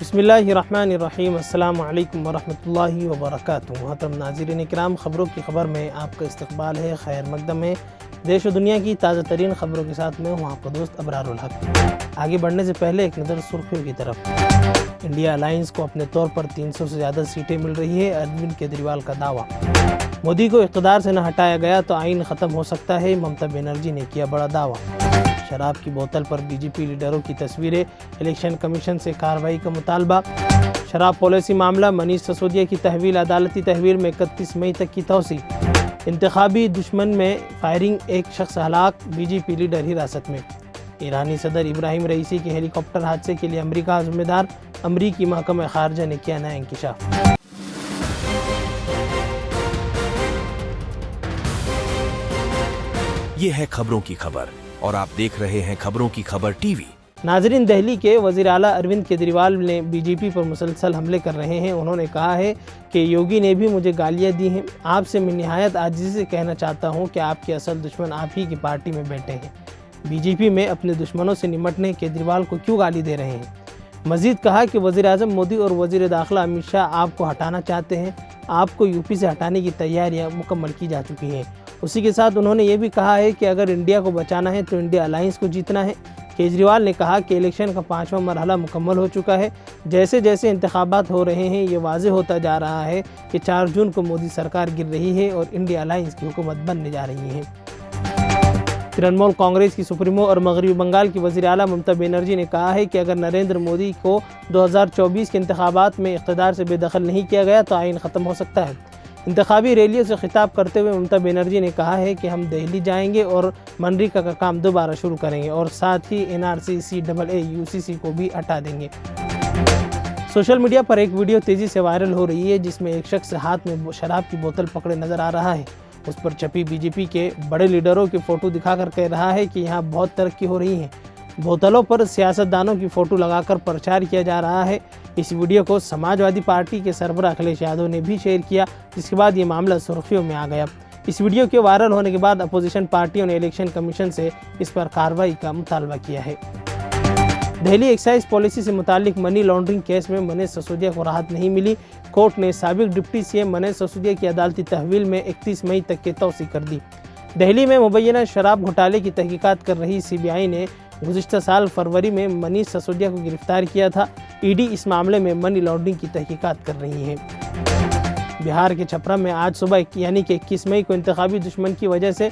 بسم اللہ الرحمن الرحیم۔ السلام علیکم ورحمۃ اللہ وبرکاتہ۔ محترم ناظرین کرام، خبروں کی خبر میں آپ کا استقبال ہے، خیر مقدم ہے۔ دیش و دنیا کی تازہ ترین خبروں کے ساتھ میں ہوں آپ کا دوست ابرار الحق۔ آگے بڑھنے سے پہلے ایک نظر سرخیوں کی طرف۔ انڈیا الائنس کو اپنے طور پر 300 سے زیادہ سیٹیں مل رہی ہے، اروند کیجریوال کا دعویٰ۔ مودی کو اقتدار سے نہ ہٹایا گیا تو آئین ختم ہو سکتا ہے، ممتا بنرجی نے کیا بڑا دعویٰ۔ شراب کی بوتل پر بی جے پی لیڈروں کی تصویریں، الیکشن کمیشن سے کارروائی کا مطالبہ۔ شراب پالیسی معاملہ، منیش سسودیا کی تحویل، عدالتی تحویل میں 31 مئی تک کی توسیع۔ انتخابی دشمن میں فائرنگ، ایک شخص ہلاک، بی جے پی لیڈر حراست میں۔ ایرانی صدر ابراہیم رئیسی کے ہیلی کاپٹر حادثے کے لیے امریکہ ذمہ دار، امریکی محکمہ خارجہ نے کیا نیا انکشاف۔ یہ ہے خبروں کی خبر اور آپ دیکھ رہے ہیں خبروں کی خبر ٹی وی۔ ناظرین، دہلی کے وزیر اعلیٰ اروند کیجریوال نے بی جے پی پر مسلسل حملے کر رہے ہیں۔ انہوں نے کہا ہے کہ یوگی نے بھی مجھے گالیاں دی ہیں۔ آپ سے میں نہایت عاجزی سے کہنا چاہتا ہوں کہ آپ کے اصل دشمن آپ ہی کی پارٹی میں بیٹھے ہیں۔ بی جے پی میں اپنے دشمنوں سے نمٹنے کیجریوال کو کیوں گالی دے رہے ہیں؟ مزید کہا کہ وزیر اعظم مودی اور وزیر داخلہ امت شاہ آپ کو ہٹانا چاہتے ہیں۔ آپ کو یو پی سے ہٹانے کی تیاریاں مکمل کی جا چکی ہیں۔ اسی کے ساتھ انہوں نے یہ بھی کہا ہے کہ اگر انڈیا کو بچانا ہے تو انڈیا الائنس کو جیتنا ہے۔ کیجریوال نے کہا کہ الیکشن کا 5واں مرحلہ مکمل ہو چکا ہے۔ جیسے جیسے انتخابات ہو رہے ہیں، یہ واضح ہوتا جا رہا ہے کہ 4 جون کو مودی سرکار گر رہی ہے اور انڈیا الائنس کی حکومت بننے جا رہی ہے۔ ترنمول کانگریس کی سپریمو اور مغربی بنگال کی وزیر اعلیٰ ممتا بنرجی نے کہا ہے کہ اگر نریندر مودی کو 2024 کے انتخابات میں اقتدار سے بے دخل نہیں کیا گیا تو آئین ختم ہو سکتا ہے۔ انتخابی ریلیوں سے خطاب کرتے ہوئے ممتا بنرجی نے کہا ہے کہ ہم دہلی جائیں گے اور منریگا کا کام دوبارہ شروع کریں گے اور ساتھ ہی NRC CAA UCC کو بھی ہٹا دیں گے۔ سوشل میڈیا پر ایک ویڈیو تیزی سے وائرل ہو رہی ہے جس میں ایک شخص ہاتھ میں شراب کی بوتل پکڑے نظر آ رہا ہے۔ اس پر چھپی بی جے پی کے بڑے لیڈروں کی فوٹو دکھا کر کہہ رہا ہے کہ یہاں بہت ترقی ہو رہی ہے۔ بوتلوں پر سیاستدانوں کی فوٹو لگا کر پرچار کیا جا رہا ہے۔ اس ویڈیو کو سماجوادی پارٹی کے سربراہ اکھلیش یادو نے بھی شیئر کیا، جس کے بعد یہ معاملہ سرخیوں میں آ گیا۔ اس ویڈیو کے وائرل ہونے کے بعد اپوزیشن پارٹیوں نے الیکشن کمیشن سے اس پر کارروائی کا مطالبہ کیا ہے۔ دہلی ایکسائز پالیسی سے متعلق منی لانڈرنگ کیس میں منیش سسودیا کو راحت نہیں ملی۔ کورٹ نے سابق ڈپٹی CM منیش سسودیا کی عدالتی تحویل میں 31 مئی تک کی توسیع کر دی۔ دہلی میں مبینہ شراب گھوٹالے کی تحقیقات کر رہی CBI نے گزشتہ سال فروری میں منیش سسودیا کو گرفتار کیا تھا۔ ED اس معاملے میں منی لانڈرنگ کی تحقیقات کر رہی ہے۔ بہار کے چھپرا میں آج صبح یعنی کہ 21 مئی کو انتخابی دشمن کی وجہ سے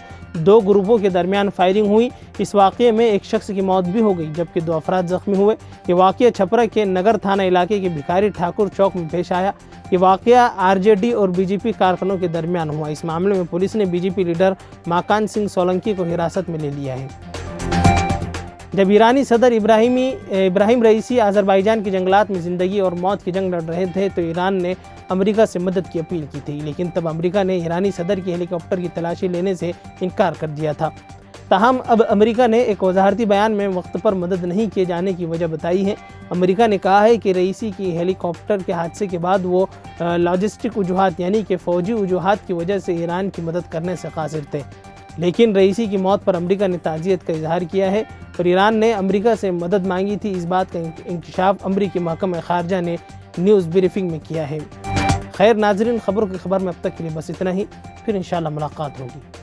2 گروپوں کے درمیان فائرنگ ہوئی۔ اس واقعے میں ایک شخص کی موت بھی ہو گئی جبکہ 2 افراد زخمی ہوئے۔ یہ واقعہ چھپرا کے نگر تھانہ علاقے کے بھکاری ٹھاکر چوک میں پیش آیا۔ یہ واقعہ RJD اور BJP کارکنوں کے درمیان ہوا۔ اس معاملے میں پولیس نے BJP لیڈر ماکان سنگھ سولنکی کو حراست میں لے لیا ہے۔ جب ایرانی صدر ابراہیم رئیسی آذربائیجان کے جنگلات میں زندگی اور موت کی جنگ لڑ رہے تھے تو ایران نے امریکہ سے مدد کی اپیل کی تھی، لیکن تب امریکہ نے ایرانی صدر کی ہیلی کاپٹر کی تلاشی لینے سے انکار کر دیا تھا۔ تاہم اب امریکہ نے ایک وزارتی بیان میں وقت پر مدد نہیں کیے جانے کی وجہ بتائی ہے۔ امریکہ نے کہا ہے کہ رئیسی کی ہیلی کاپٹر کے حادثے کے بعد وہ لاجسٹک وجوہات یعنی کہ فوجی وجوہات کی وجہ سے ایران کی مدد کرنے سے قاصر تھے، لیکن رئیسی کی موت پر امریکہ نے تعزیت کا اظہار کیا ہے اور ایران نے امریکہ سے مدد مانگی تھی۔ اس بات کا انکشاف امریکی محکمہ خارجہ نے نیوز بریفنگ میں کیا ہے۔ خیر ناظرین، خبروں کی خبر میں اب تک کے لیے بس اتنا ہی، پھر انشاءاللہ ملاقات ہوگی۔